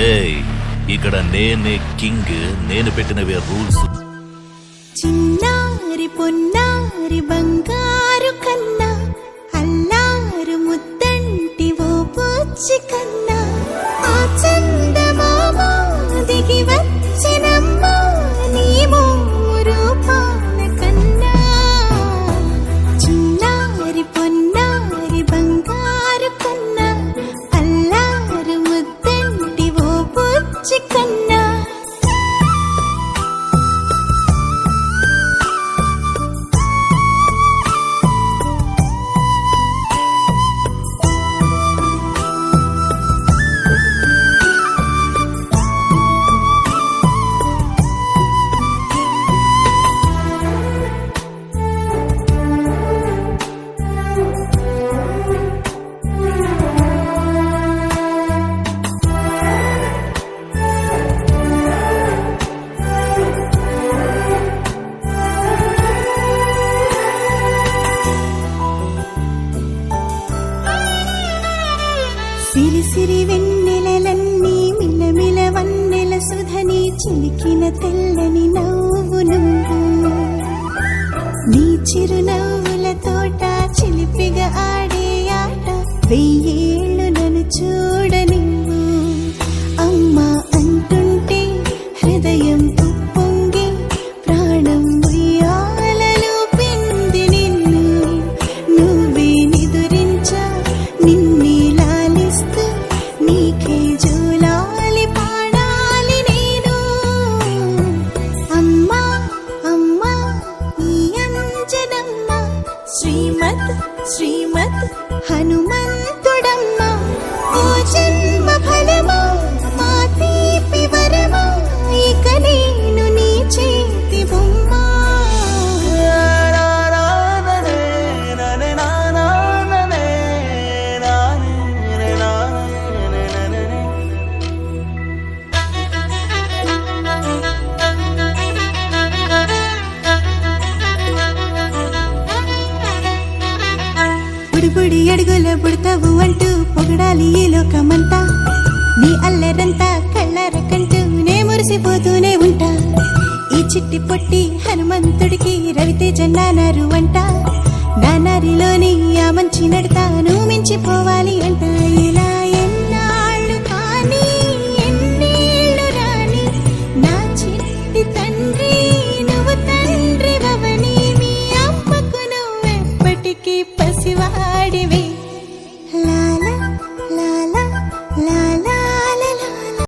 ఏయ్, ఇక్కడ నేనే కింగ్, నేను పెట్టినవే రూల్స్. చిన్నారి పొన్నారి బంగారు కన్నా అల్లారు ముద్దంటి ఓ బుజ్జి కన్నా ఆ చందమామ దిగి వచ్చినమ్మ నీ రూపాల కన్నా. చిన్నారి పొన్నారి బంగారు కన్నా అల్లారు ముద్దంటి ఓ బుజ్జి కన్నా. సిరి సిరి వెన్నెలలన్నీ మిలమిల వన్నెల సుధని చిలికిన తెల్లని నవ్వు నువ్వు. నీ చిరునవ్వుల తోట చిలిపిగా ఆడే ఆట వెయ్యేళ్ళు నన్ను చూడనివ్వు. అమ్మా అంటుంటే హృదయం ఉప్పొంగి ప్రాణం ఉయ్యాలలో పిండి నిన్ను. నువ్వే నిదురించా నిన్నే లాలిస్తూ నీకే జోలాలి పాడాలి నేను. అమ్మా అమ్మా ఈ అంజనమ్మ శ్రీమత్ శ్రీమత్ హనుమంతుడమ్మ. ఓ జన్మ ఫలమా మా తీపి వరమా ఇక నేను నీ చేతి బొమ్మ. బుడిబుడి అడుగుల బుడతావు అంటూ పొగడాలి ఈ లోకమంతా. నీ అల్లరంతా కళ్ళారకంటూ నే మురిసిపోతూనే ఉంటా. ఈ చిట్టి పొట్టి హనుమంతుడికి రవితేజ నానారు అంట. నానారిలోని ఆ మంచి నడతాను మించిపోవాలి